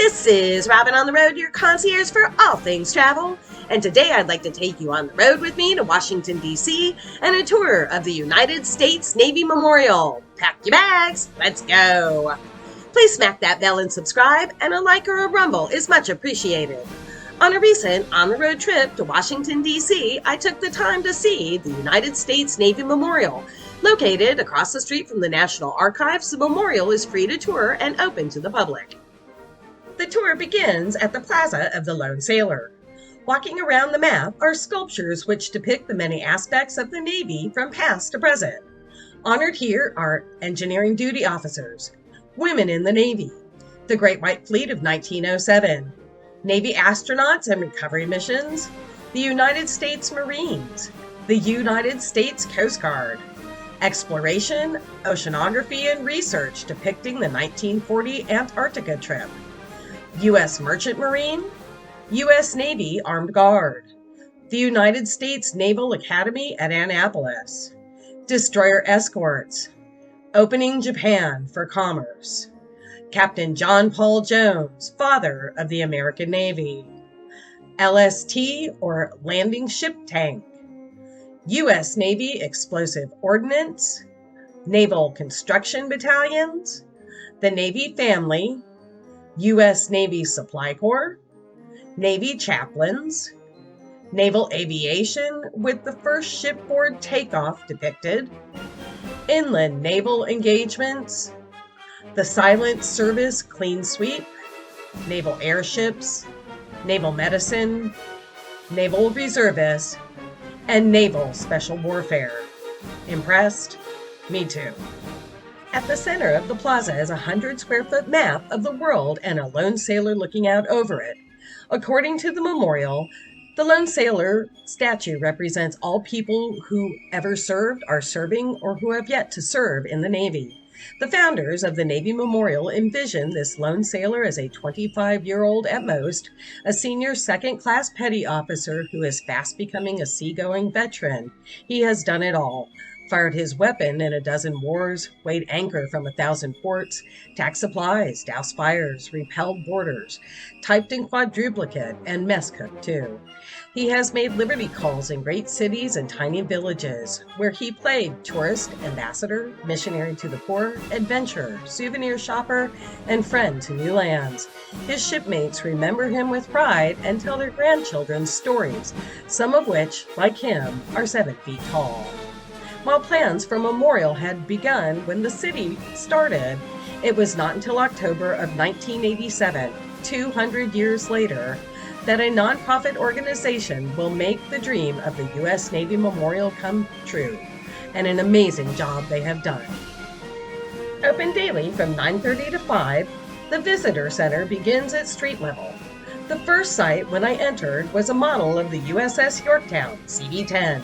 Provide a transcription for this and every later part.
This is Robin on the Road, your concierge for all things travel. And today I'd like to take you on the road with me to Washington, D.C. and a tour of the United States Navy Memorial. Pack your bags, let's go. Please smack that bell and subscribe, and a like or a rumble is much appreciated. On a recent on-the-road trip to Washington, D.C., I took the time to see the United States Navy Memorial. Located across the street from the National Archives, the memorial is free to tour and open to the public. The tour begins at the Plaza of the Lone Sailor. Walking around the map are sculptures which depict the many aspects of the Navy from past to present. Honored here are engineering duty officers, women in the Navy, the Great White Fleet of 1907, Navy astronauts and recovery missions, the United States Marines, the United States Coast Guard, exploration, oceanography, and research depicting the 1940 Antarctica trip, U.S. Merchant Marine, U.S. Navy Armed Guard, the United States Naval Academy at Annapolis, destroyer escorts, opening Japan for commerce, Captain John Paul Jones, father of the American Navy, LST or landing ship tank, U.S. Navy explosive ordnance, naval construction battalions, the Navy family, U.S. Navy Supply Corps, Navy chaplains, naval aviation with the first shipboard takeoff depicted, inland naval engagements, the silent service clean sweep, naval airships, naval medicine, naval reservists, and naval special warfare. Impressed? Me too. At the center of the plaza is a 100-square-foot map of the world and a lone sailor looking out over it. According to the memorial, the lone sailor statue represents all people who ever served, are serving, or who have yet to serve in the Navy. The founders of the Navy Memorial envisioned this lone sailor as a 25-year-old at most, a senior second-class petty officer who is fast becoming a seagoing veteran. He has done it all. Fired his weapon in a dozen wars, weighed anchor from 1,000 ports, tacked supplies, doused fires, repelled boarders, typed in quadruplicate, and mess cooked too. He has made liberty calls in great cities and tiny villages, where he played tourist, ambassador, missionary to the poor, adventurer, souvenir shopper, and friend to new lands. His shipmates remember him with pride and tell their grandchildren stories, some of which, like him, are 7 feet tall. While plans for a memorial had begun when the city started, it was not until October of 1987, 200 years later, that a nonprofit organization will make the dream of the U.S. Navy Memorial come true, and an amazing job they have done. Open daily from 9:30 to 5, the Visitor Center begins at street level. The first sight when I entered was a model of the USS Yorktown, CV-10.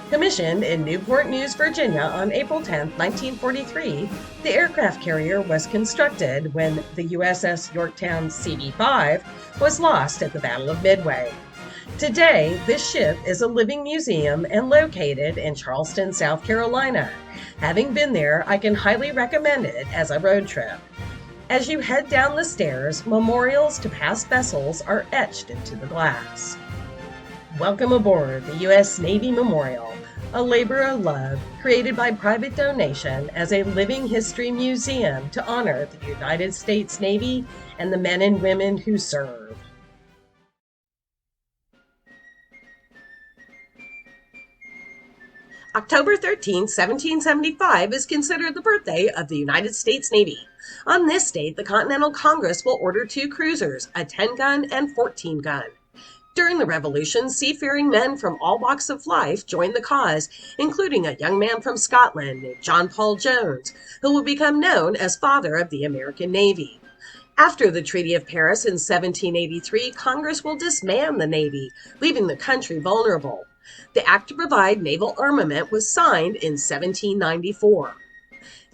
Commissioned in Newport News, Virginia on April 10, 1943, the aircraft carrier was constructed when the USS Yorktown CV-5 was lost at the Battle of Midway. Today, this ship is a living museum and located in Charleston, South Carolina. Having been there, I can highly recommend it as a road trip. As you head down the stairs, memorials to past vessels are etched into the glass. Welcome aboard the U.S. Navy Memorial, a labor of love created by private donation as a living history museum to honor the United States Navy and the men and women who serve. October 13, 1775 is considered the birthday of the United States Navy. On this date, the Continental Congress will order 2 cruisers, a 10-gun and 14-gun. During the Revolution, seafaring men from all walks of life joined the cause, including a young man from Scotland named John Paul Jones, who will become known as father of the American Navy. After the Treaty of Paris in 1783, Congress will disband the Navy, leaving the country vulnerable. The Act to Provide Naval Armament was signed in 1794.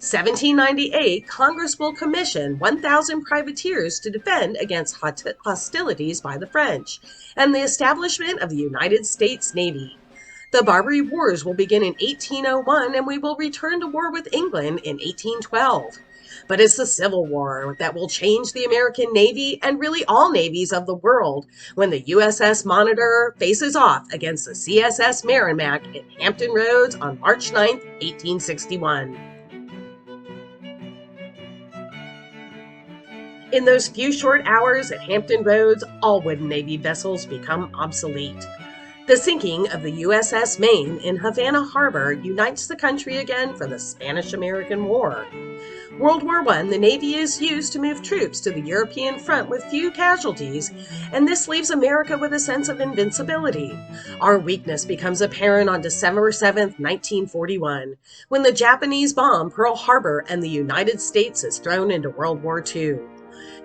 1798, Congress will commission 1,000 privateers to defend against hostilities by the French, and the establishment of the United States Navy. The Barbary Wars will begin in 1801, and we will return to war with England in 1812. But it's the Civil War that will change the American Navy and really all navies of the world when the USS Monitor faces off against the CSS Merrimack at Hampton Roads on March 9th, 1861. In those few short hours at Hampton Roads, all wooden Navy vessels become obsolete. The sinking of the USS Maine in Havana Harbor unites the country again for the Spanish-American War. World War I, the Navy is used to move troops to the European front with few casualties, and this leaves America with a sense of invincibility. Our weakness becomes apparent on December 7, 1941, when the Japanese bomb Pearl Harbor and the United States is thrown into World War II.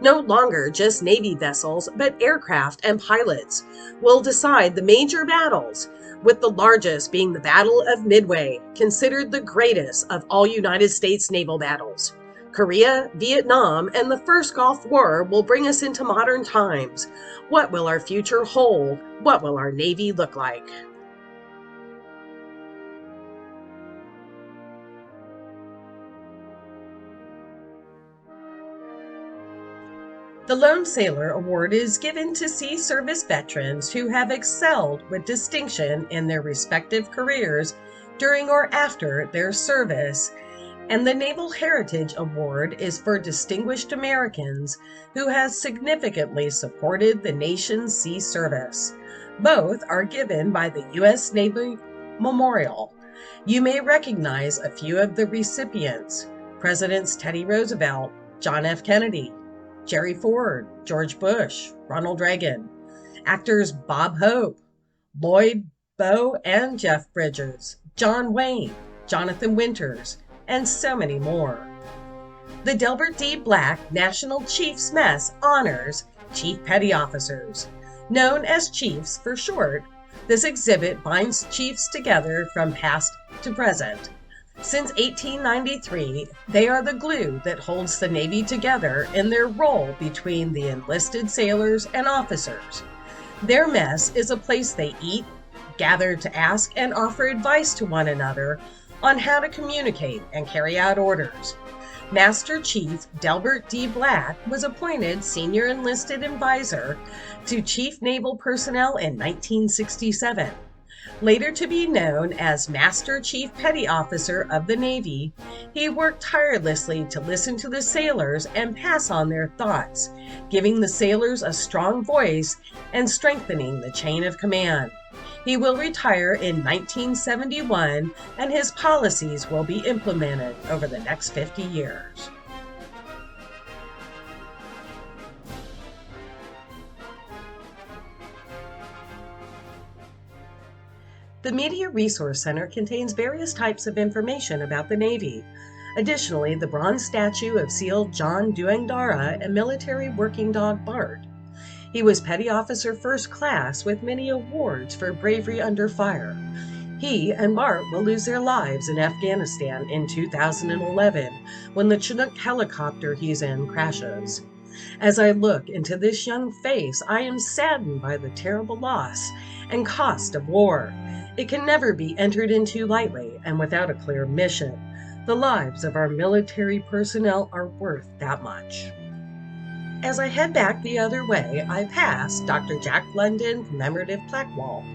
No longer just Navy vessels, but aircraft and pilots will decide the major battles, with the largest being the Battle of Midway, considered the greatest of all United States naval battles. Korea, Vietnam, and the First Gulf War will bring us into modern times. What will our future hold? What will our Navy look like? The Lone Sailor Award is given to sea service veterans who have excelled with distinction in their respective careers during or after their service, and the Naval Heritage Award is for distinguished Americans who have significantly supported the nation's sea service. Both are given by the U.S. Navy Memorial. You may recognize a few of the recipients: Presidents Teddy Roosevelt, John F. Kennedy, Jerry Ford, George Bush, Ronald Reagan, actors Bob Hope, Lloyd Bowe and Jeff Bridges, John Wayne, Jonathan Winters, and so many more. The Delbert D. Black National Chiefs Mess honors Chief Petty Officers, known as Chiefs for short. This exhibit binds chiefs together from past to present. Since 1893, they are the glue that holds the Navy together in their role between the enlisted sailors and officers. Their mess is a place they eat, gather to ask and offer advice to one another on how to communicate and carry out orders. Master Chief Delbert D. Black was appointed Senior Enlisted Advisor to Chief Naval Personnel in 1967. Later to be known as Master Chief Petty Officer of the Navy, he worked tirelessly to listen to the sailors and pass on their thoughts, giving the sailors a strong voice and strengthening the chain of command. He will retire in 1971, and his policies will be implemented over the next 50 years. The Media Resource Center contains various types of information about the Navy. Additionally, the bronze statue of SEAL John Duangdara and military working dog Bart. He was Petty Officer First Class with many awards for bravery under fire. He and Bart will lose their lives in Afghanistan in 2011 when the Chinook helicopter he's in crashes. As I look into this young face, I am saddened by the terrible loss and cost of war. It can never be entered into lightly and without a clear mission. The lives of our military personnel are worth that much. As I head back the other way, I pass Dr. Jack London Commemorative Plaque Wall,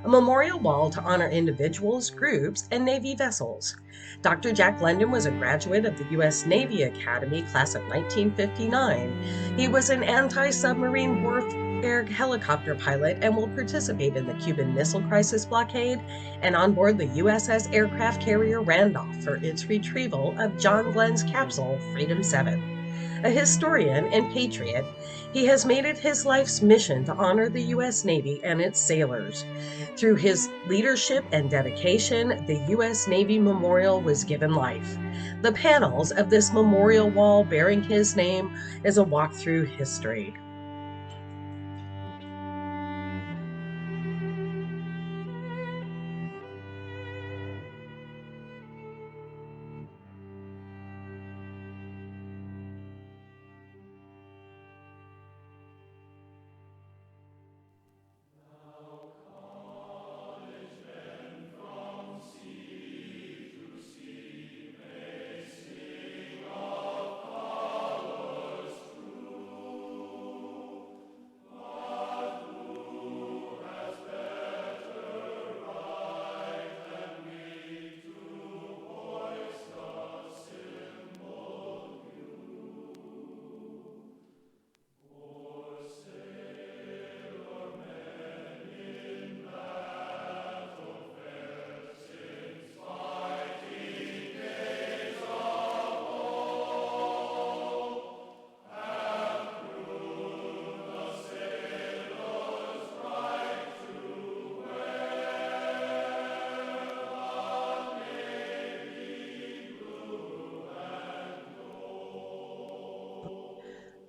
a memorial wall to honor individuals, groups, and Navy vessels. Dr. Jack London was a graduate of the U.S. Navy Academy, class of 1959. He was an anti-submarine warfare helicopter pilot and will participate in the Cuban Missile Crisis blockade and on board the USS aircraft carrier Randolph for its retrieval of John Glenn's capsule Freedom 7. A historian and patriot, he has made it his life's mission to honor the U.S. Navy and its sailors. Through his leadership and dedication, the U.S. Navy Memorial was given life. The panels of this memorial wall bearing his name is a walk through history.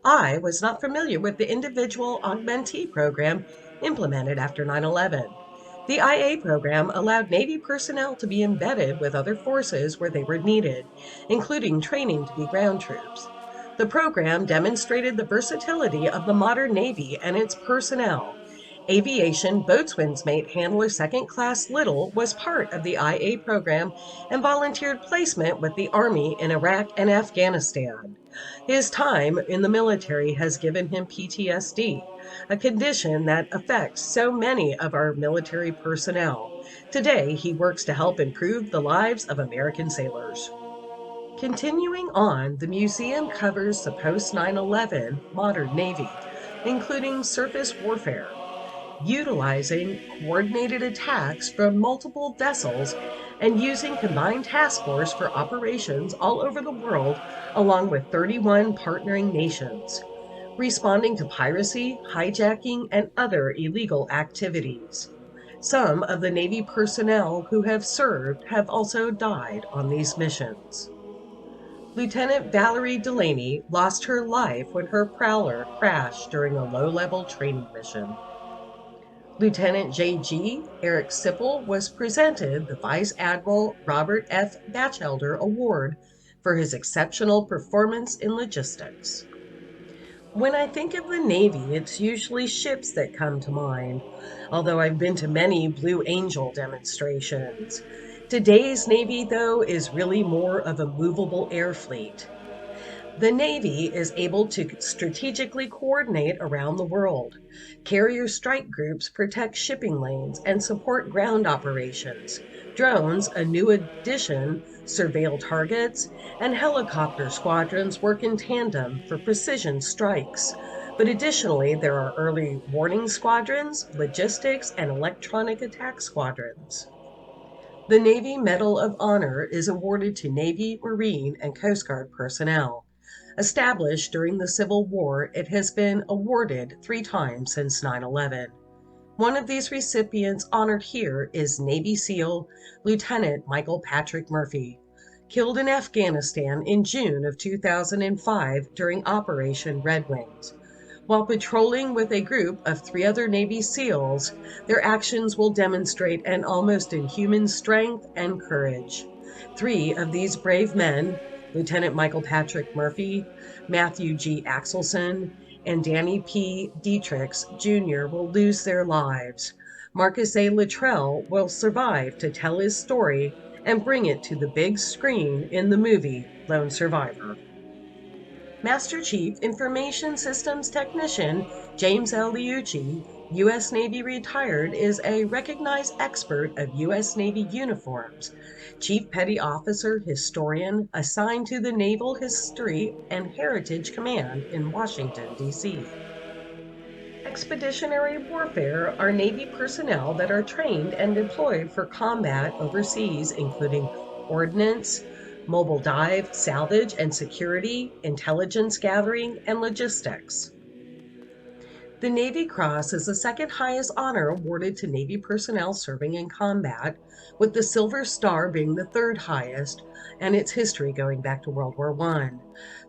I was not familiar with the individual augmentee program implemented after 9/11. The IA program allowed Navy personnel to be embedded with other forces where they were needed, including training to be ground troops. The program demonstrated the versatility of the modern Navy and its personnel. Aviation boatswain's mate handler second class Little was part of the IA program and volunteered placement with the Army in Iraq and Afghanistan. His time in the military has given him PTSD, a condition that affects so many of our military personnel. Today, he works to help improve the lives of American sailors. Continuing on, the museum covers the post 9/11 modern Navy, including surface warfare, utilizing coordinated attacks from multiple vessels and using combined task force for operations all over the world, along with 31 partnering nations, responding to piracy, hijacking, and other illegal activities. Some of the Navy personnel who have served have also died on these missions. Lieutenant Valerie Delaney lost her life when her prowler crashed during a low-level training mission. Lieutenant J.G. Eric Sipple was presented the Vice Admiral Robert F. Batchelder Award for his exceptional performance in logistics. When I think of the Navy, it's usually ships that come to mind, although I've been to many Blue Angel demonstrations. Today's Navy, though, is really more of a movable air fleet. The Navy is able to strategically coordinate around the world. Carrier strike groups protect shipping lanes and support ground operations. Drones, a new addition, surveil targets, and helicopter squadrons work in tandem for precision strikes. But additionally, there are early warning squadrons, logistics, and electronic attack squadrons. The Navy Medal of Honor is awarded to Navy, Marine, and Coast Guard personnel. Established during the Civil War, it has been awarded 3 times since 9/11. One of these recipients honored here is Navy SEAL Lieutenant Michael Patrick Murphy, killed in Afghanistan in June of 2005 during Operation Red Wings. While patrolling with a group of 3 other Navy SEALs, their actions will demonstrate an almost inhuman strength and courage. 3 of these brave men, Lieutenant Michael Patrick Murphy, Matthew G. Axelson, and Danny P. Dietrichs Jr., will lose their lives. Marcus A. Luttrell will survive to tell his story and bring it to the big screen in the movie Lone Survivor. Master Chief Information Systems Technician James L. Liucci, U.S. Navy retired, is a recognized expert of U.S. Navy uniforms, Chief Petty Officer Historian assigned to the Naval History and Heritage Command in Washington, D.C. Expeditionary warfare are Navy personnel that are trained and deployed for combat overseas, including ordnance, mobile dive, salvage and security, intelligence gathering, and logistics. The Navy Cross is the second highest honor awarded to Navy personnel serving in combat, with the Silver Star being the third highest, and its history going back to World War I.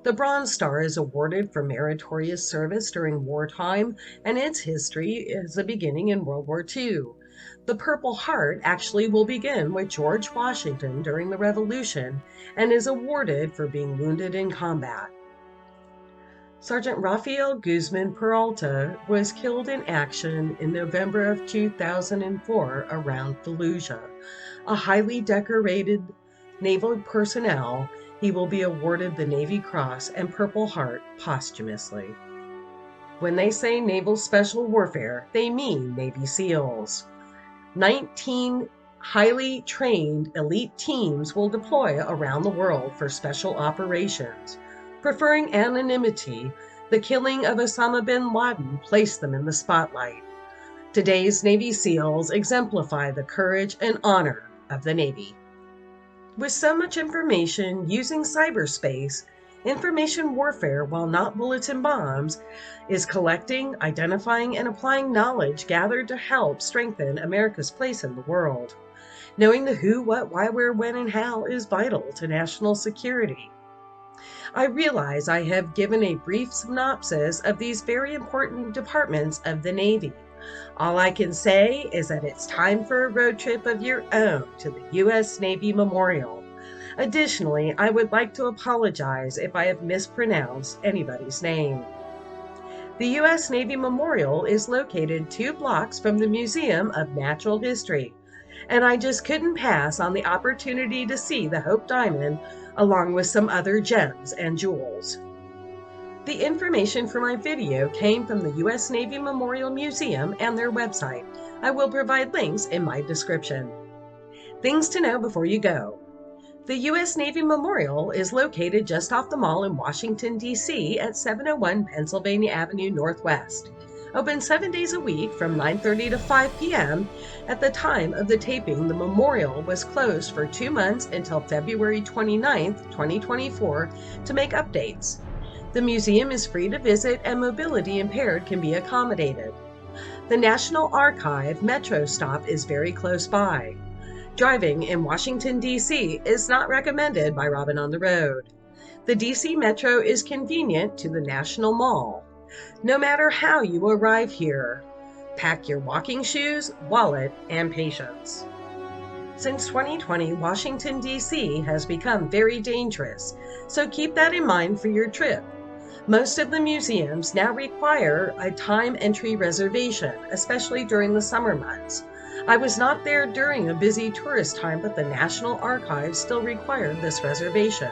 The Bronze Star is awarded for meritorious service during wartime, and its history is a beginning in World War II. The Purple Heart actually will begin with George Washington during the Revolution and is awarded for being wounded in combat. Sergeant Rafael Guzman Peralta was killed in action in November of 2004 around Fallujah. A highly decorated naval personnel, he will be awarded the Navy Cross and Purple Heart posthumously. When they say Naval Special Warfare, they mean Navy SEALs. 19 highly trained elite teams will deploy around the world for special operations. Preferring anonymity, the killing of Osama bin Laden placed them in the spotlight. Today's Navy SEALs exemplify the courage and honor of the Navy. With so much information using cyberspace, information warfare, while not bullets and bombs, is collecting, identifying, and applying knowledge gathered to help strengthen America's place in the world. Knowing the who, what, why, where, when, and how is vital to national security. I realize I have given a brief synopsis of these very important departments of the Navy. All I can say is that it's time for a road trip of your own to the U.S. Navy Memorial. Additionally, I would like to apologize if I have mispronounced anybody's name. The U.S. Navy Memorial is located 2 blocks from the Museum of Natural History, and I just couldn't pass on the opportunity to see the Hope Diamond along with some other gems and jewels. The information for my video came from the U.S. Navy Memorial Museum and their website. I will provide links in my description. Things to know before you go. The U.S. Navy Memorial is located just off the mall in Washington, D.C. at 701 Pennsylvania Avenue Northwest. Open 7 days a week from 9:30 to 5 p.m. At the time of the taping, the memorial was closed for 2 months until February 29, 2024 to make updates. The museum is free to visit and mobility impaired can be accommodated. The National Archive Metro stop is very close by. Driving in Washington, D.C. is not recommended by Robin on the Road. The D.C. Metro is convenient to the National Mall. No matter how you arrive here, pack your walking shoes, wallet, and patience. Since 2020, Washington, D.C. has become very dangerous, so keep that in mind for your trip. Most of the museums now require a time entry reservation, especially during the summer months. I was not there during a busy tourist time, but the National Archives still required this reservation.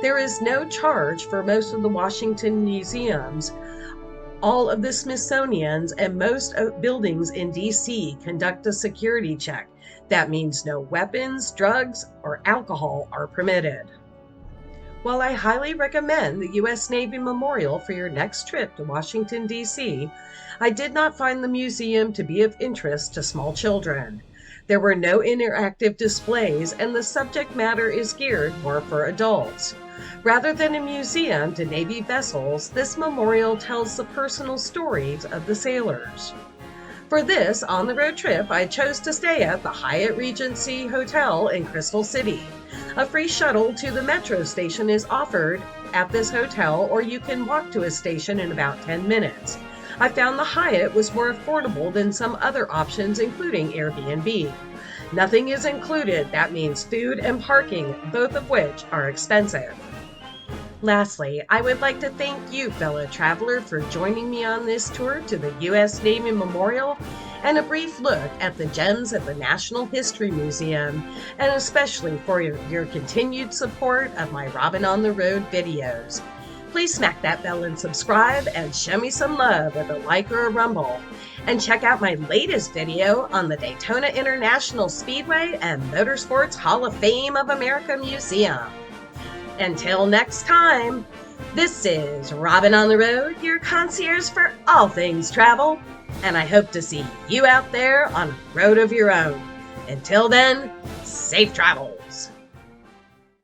There is no charge for most of the Washington museums. All of the Smithsonian's and most buildings in D.C. conduct a security check. That means no weapons, drugs, or alcohol are permitted. While I highly recommend the U.S. Navy Memorial for your next trip to Washington, D.C., I did not find the museum to be of interest to small children. There were no interactive displays, and the subject matter is geared more for adults. Rather than a museum to Navy vessels, this memorial tells the personal stories of the sailors. For this on-the-road trip, I chose to stay at the Hyatt Regency Hotel in Crystal City. A free shuttle to the metro station is offered at this hotel, or you can walk to a station in about 10 minutes. I found the Hyatt was more affordable than some other options, including Airbnb. Nothing is included. That means food and parking, both of which are expensive. Lastly, I would like to thank you, fellow traveler, for joining me on this tour to the U.S. Navy Memorial and a brief look at the gems at the National History Museum, and especially for your continued support of my Robin on the Road videos. Please smack that bell and subscribe, and show me some love with a like or a rumble. And check out my latest video on the Daytona International Speedway and Motorsports Hall of Fame of America Museum. Until next time, this is Robin on the Road, your concierge for all things travel, and I hope to see you out there on a road of your own. Until then, safe travels.